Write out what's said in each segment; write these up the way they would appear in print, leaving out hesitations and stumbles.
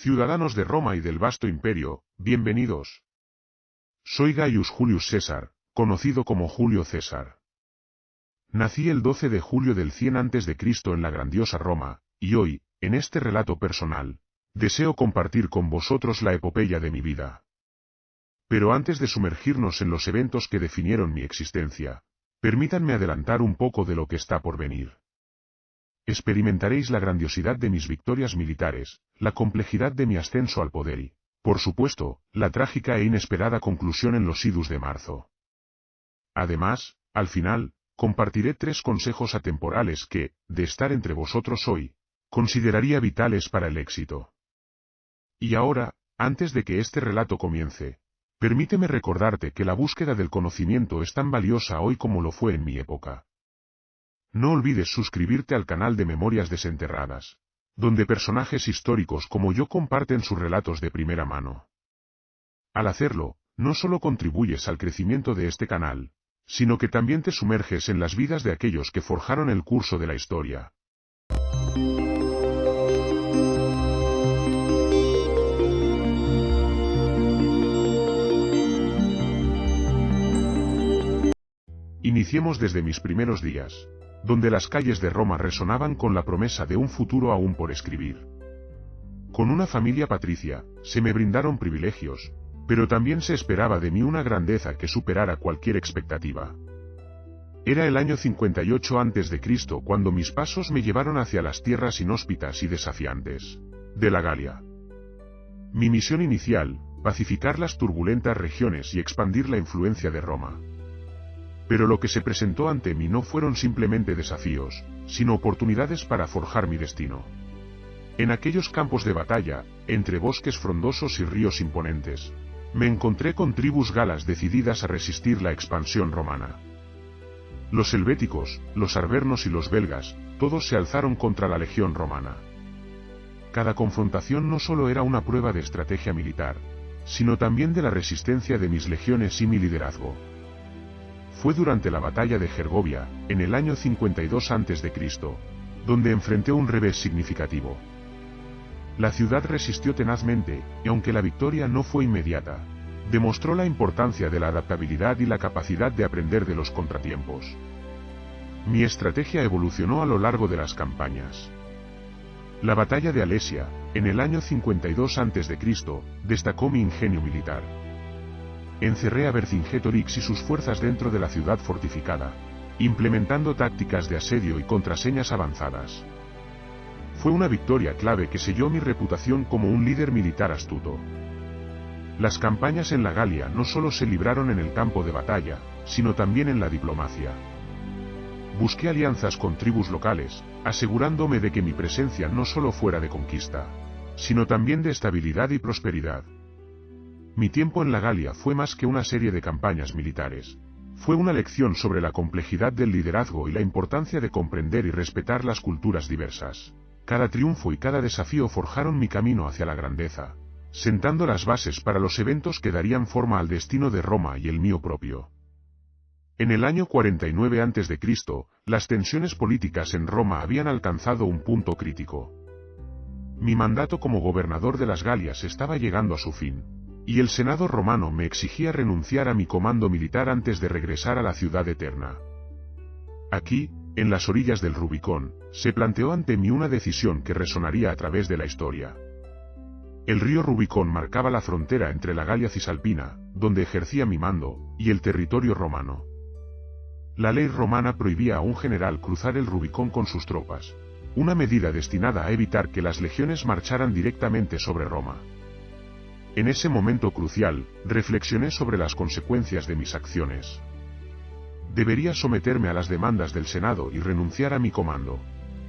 Ciudadanos de Roma y del vasto imperio, bienvenidos. Soy Gaius Julius César, conocido como Julio César. Nací el 12 de julio del 100 a.C. en la grandiosa Roma, y hoy, en este relato personal, deseo compartir con vosotros la epopeya de mi vida. Pero antes de sumergirnos en los eventos que definieron mi existencia, permítanme adelantar un poco de lo que está por venir. Experimentaréis la grandiosidad de mis victorias militares, la complejidad de mi ascenso al poder y, por supuesto, la trágica e inesperada conclusión en los idus de marzo. Además, al final, compartiré 3 consejos atemporales que, de estar entre vosotros hoy, consideraría vitales para el éxito. Y ahora, antes de que este relato comience, permíteme recordarte que la búsqueda del conocimiento es tan valiosa hoy como lo fue en mi época. No olvides suscribirte al canal de Memorias Desenterradas, donde personajes históricos como yo comparten sus relatos de primera mano. Al hacerlo, no solo contribuyes al crecimiento de este canal, sino que también te sumerges en las vidas de aquellos que forjaron el curso de la historia. Iniciemos desde mis primeros días, donde las calles de Roma resonaban con la promesa de un futuro aún por escribir. Con una familia patricia, se me brindaron privilegios, pero también se esperaba de mí una grandeza que superara cualquier expectativa. Era el año 58 a.C. cuando mis pasos me llevaron hacia las tierras inhóspitas y desafiantes de la Galia. Mi misión inicial, pacificar las turbulentas regiones y expandir la influencia de Roma. Pero lo que se presentó ante mí no fueron simplemente desafíos, sino oportunidades para forjar mi destino. En aquellos campos de batalla, entre bosques frondosos y ríos imponentes, me encontré con tribus galas decididas a resistir la expansión romana. Los helvéticos, los arvernos y los belgas, todos se alzaron contra la legión romana. Cada confrontación no solo era una prueba de estrategia militar, sino también de la resistencia de mis legiones y mi liderazgo. Fue durante la batalla de Gergovia, en el año 52 a.C., donde enfrenté un revés significativo. La ciudad resistió tenazmente, y aunque la victoria no fue inmediata, demostró la importancia de la adaptabilidad y la capacidad de aprender de los contratiempos. Mi estrategia evolucionó a lo largo de las campañas. La batalla de Alesia, en el año 52 a.C., destacó mi ingenio militar. Encerré a Vercingetorix y sus fuerzas dentro de la ciudad fortificada, implementando tácticas de asedio y contraseñas avanzadas. Fue una victoria clave que selló mi reputación como un líder militar astuto. Las campañas en la Galia no solo se libraron en el campo de batalla, sino también en la diplomacia. Busqué alianzas con tribus locales, asegurándome de que mi presencia no solo fuera de conquista, sino también de estabilidad y prosperidad. Mi tiempo en la Galia fue más que una serie de campañas militares. Fue una lección sobre la complejidad del liderazgo y la importancia de comprender y respetar las culturas diversas. Cada triunfo y cada desafío forjaron mi camino hacia la grandeza, sentando las bases para los eventos que darían forma al destino de Roma y el mío propio. En el año 49 a.C., las tensiones políticas en Roma habían alcanzado un punto crítico. Mi mandato como gobernador de las Galias estaba llegando a su fin, y el Senado romano me exigía renunciar a mi comando militar antes de regresar a la ciudad eterna. Aquí, en las orillas del Rubicón, se planteó ante mí una decisión que resonaría a través de la historia. El río Rubicón marcaba la frontera entre la Galia Cisalpina, donde ejercía mi mando, y el territorio romano. La ley romana prohibía a un general cruzar el Rubicón con sus tropas, una medida destinada a evitar que las legiones marcharan directamente sobre Roma. En ese momento crucial, reflexioné sobre las consecuencias de mis acciones. ¿Debería someterme a las demandas del Senado y renunciar a mi comando?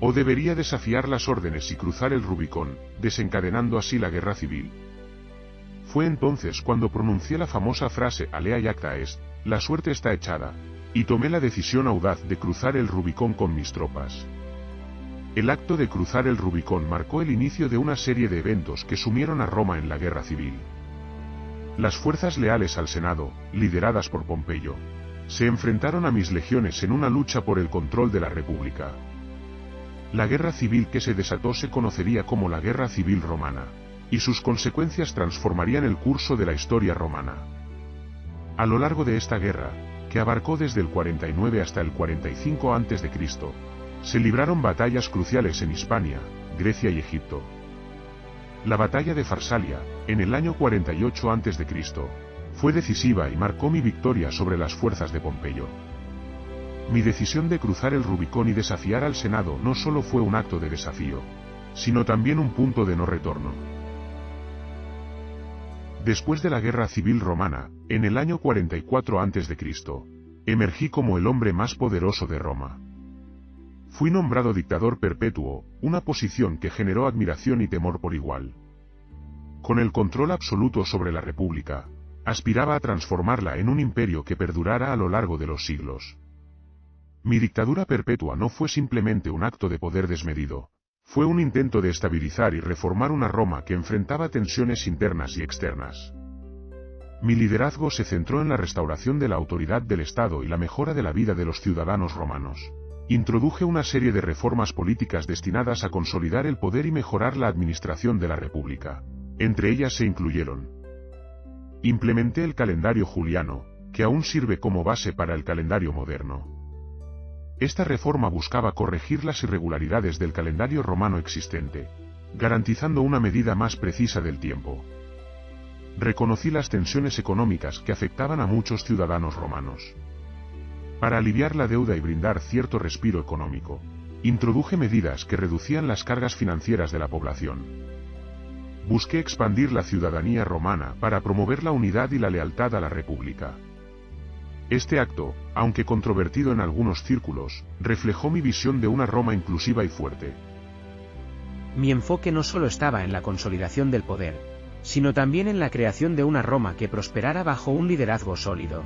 ¿O debería desafiar las órdenes y cruzar el Rubicón, desencadenando así la guerra civil? Fue entonces cuando pronuncié la famosa frase alea iacta est, la suerte está echada, y tomé la decisión audaz de cruzar el Rubicón con mis tropas. El acto de cruzar el Rubicón marcó el inicio de una serie de eventos que sumieron a Roma en la guerra civil. Las fuerzas leales al Senado, lideradas por Pompeyo, se enfrentaron a mis legiones en una lucha por el control de la República. La guerra civil que se desató se conocería como la Guerra Civil Romana, y sus consecuencias transformarían el curso de la historia romana. A lo largo de esta guerra, que abarcó desde el 49 hasta el 45 a.C., se libraron batallas cruciales en Hispania, Grecia y Egipto. La batalla de Farsalia, en el año 48 a.C., fue decisiva y marcó mi victoria sobre las fuerzas de Pompeyo. Mi decisión de cruzar el Rubicón y desafiar al Senado no solo fue un acto de desafío, sino también un punto de no retorno. Después de la Guerra Civil Romana, en el año 44 a.C., emergí como el hombre más poderoso de Roma. Fui nombrado dictador perpetuo, una posición que generó admiración y temor por igual. Con el control absoluto sobre la República, aspiraba a transformarla en un imperio que perdurara a lo largo de los siglos. Mi dictadura perpetua no fue simplemente un acto de poder desmedido, fue un intento de estabilizar y reformar una Roma que enfrentaba tensiones internas y externas. Mi liderazgo se centró en la restauración de la autoridad del Estado y la mejora de la vida de los ciudadanos romanos. Introduje una serie de reformas políticas destinadas a consolidar el poder y mejorar la administración de la República. Entre ellas se incluyeron: implementé el calendario juliano, que aún sirve como base para el calendario moderno. Esta reforma buscaba corregir las irregularidades del calendario romano existente, garantizando una medida más precisa del tiempo. Reconocí las tensiones económicas que afectaban a muchos ciudadanos romanos. Para aliviar la deuda y brindar cierto respiro económico, introduje medidas que reducían las cargas financieras de la población. Busqué expandir la ciudadanía romana para promover la unidad y la lealtad a la República. Este acto, aunque controvertido en algunos círculos, reflejó mi visión de una Roma inclusiva y fuerte. Mi enfoque no solo estaba en la consolidación del poder, sino también en la creación de una Roma que prosperara bajo un liderazgo sólido.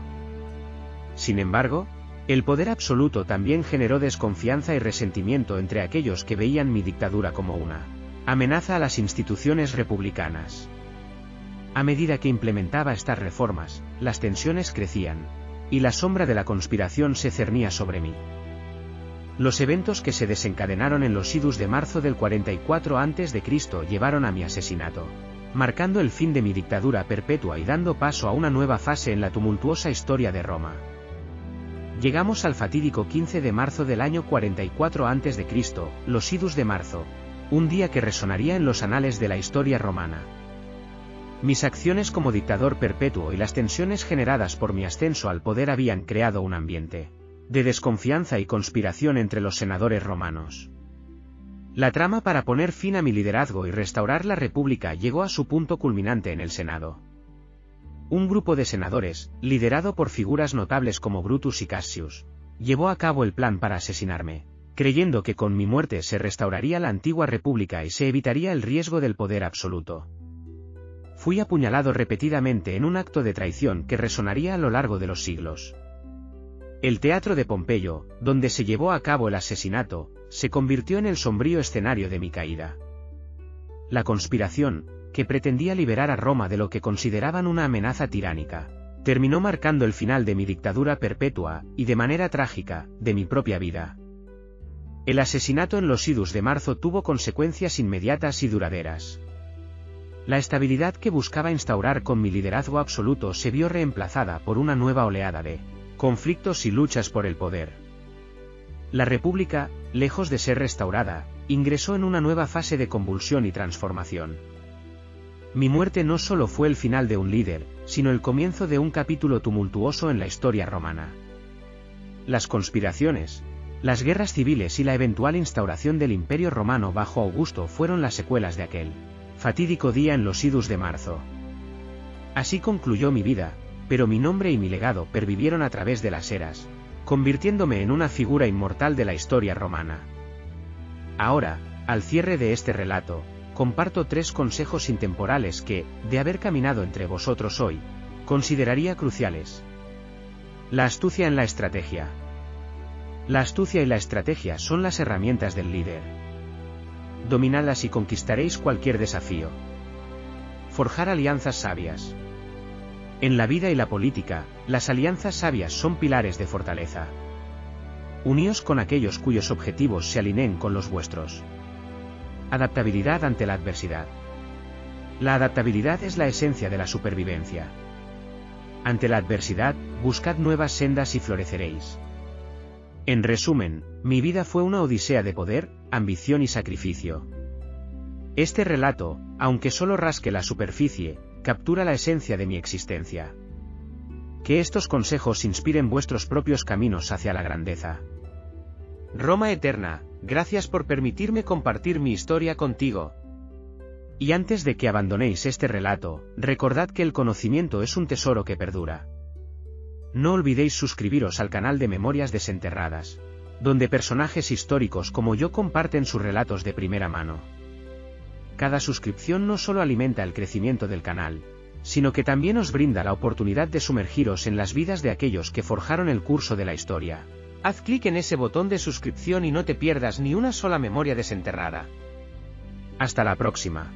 Sin embargo, el poder absoluto también generó desconfianza y resentimiento entre aquellos que veían mi dictadura como una amenaza a las instituciones republicanas. A medida que implementaba estas reformas, las tensiones crecían, y la sombra de la conspiración se cernía sobre mí. Los eventos que se desencadenaron en los idus de marzo del 44 a.C. llevaron a mi asesinato, marcando el fin de mi dictadura perpetua y dando paso a una nueva fase en la tumultuosa historia de Roma. Llegamos al fatídico 15 de marzo del año 44 a.C., los idus de marzo, un día que resonaría en los anales de la historia romana. Mis acciones como dictador perpetuo y las tensiones generadas por mi ascenso al poder habían creado un ambiente de desconfianza y conspiración entre los senadores romanos. La trama para poner fin a mi liderazgo y restaurar la República llegó a su punto culminante en el Senado. Un grupo de senadores, liderado por figuras notables como Brutus y Cassius, llevó a cabo el plan para asesinarme, creyendo que con mi muerte se restauraría la antigua República y se evitaría el riesgo del poder absoluto. Fui apuñalado repetidamente en un acto de traición que resonaría a lo largo de los siglos. El teatro de Pompeyo, donde se llevó a cabo el asesinato, se convirtió en el sombrío escenario de mi caída. La conspiración, que pretendía liberar a Roma de lo que consideraban una amenaza tiránica, terminó marcando el final de mi dictadura perpetua, y de manera trágica, de mi propia vida. El asesinato en los idus de marzo tuvo consecuencias inmediatas y duraderas. La estabilidad que buscaba instaurar con mi liderazgo absoluto se vio reemplazada por una nueva oleada de conflictos y luchas por el poder. La República, lejos de ser restaurada, ingresó en una nueva fase de convulsión y transformación. Mi muerte no solo fue el final de un líder, sino el comienzo de un capítulo tumultuoso en la historia romana. Las conspiraciones, las guerras civiles y la eventual instauración del Imperio Romano bajo Augusto fueron las secuelas de aquel fatídico día en los idus de marzo. Así concluyó mi vida, pero mi nombre y mi legado pervivieron a través de las eras, convirtiéndome en una figura inmortal de la historia romana. Ahora, al cierre de este relato, comparto 3 consejos intemporales que, de haber caminado entre vosotros hoy, consideraría cruciales. La astucia en la estrategia. La astucia y la estrategia son las herramientas del líder. Dominadlas y conquistaréis cualquier desafío. Forjar alianzas sabias. En la vida y la política, las alianzas sabias son pilares de fortaleza. Uníos con aquellos cuyos objetivos se alineen con los vuestros. Adaptabilidad ante la adversidad. La adaptabilidad es la esencia de la supervivencia. Ante la adversidad, buscad nuevas sendas y floreceréis. En resumen, mi vida fue una odisea de poder, ambición y sacrificio. Este relato, aunque solo rasque la superficie, captura la esencia de mi existencia. Que estos consejos inspiren vuestros propios caminos hacia la grandeza. Roma Eterna, gracias por permitirme compartir mi historia contigo. Y antes de que abandonéis este relato, recordad que el conocimiento es un tesoro que perdura. No olvidéis suscribiros al canal de Memorias Desenterradas, donde personajes históricos como yo comparten sus relatos de primera mano. Cada suscripción no solo alimenta el crecimiento del canal, sino que también os brinda la oportunidad de sumergiros en las vidas de aquellos que forjaron el curso de la historia. Haz clic en ese botón de suscripción y no te pierdas ni una sola memoria desenterrada. Hasta la próxima.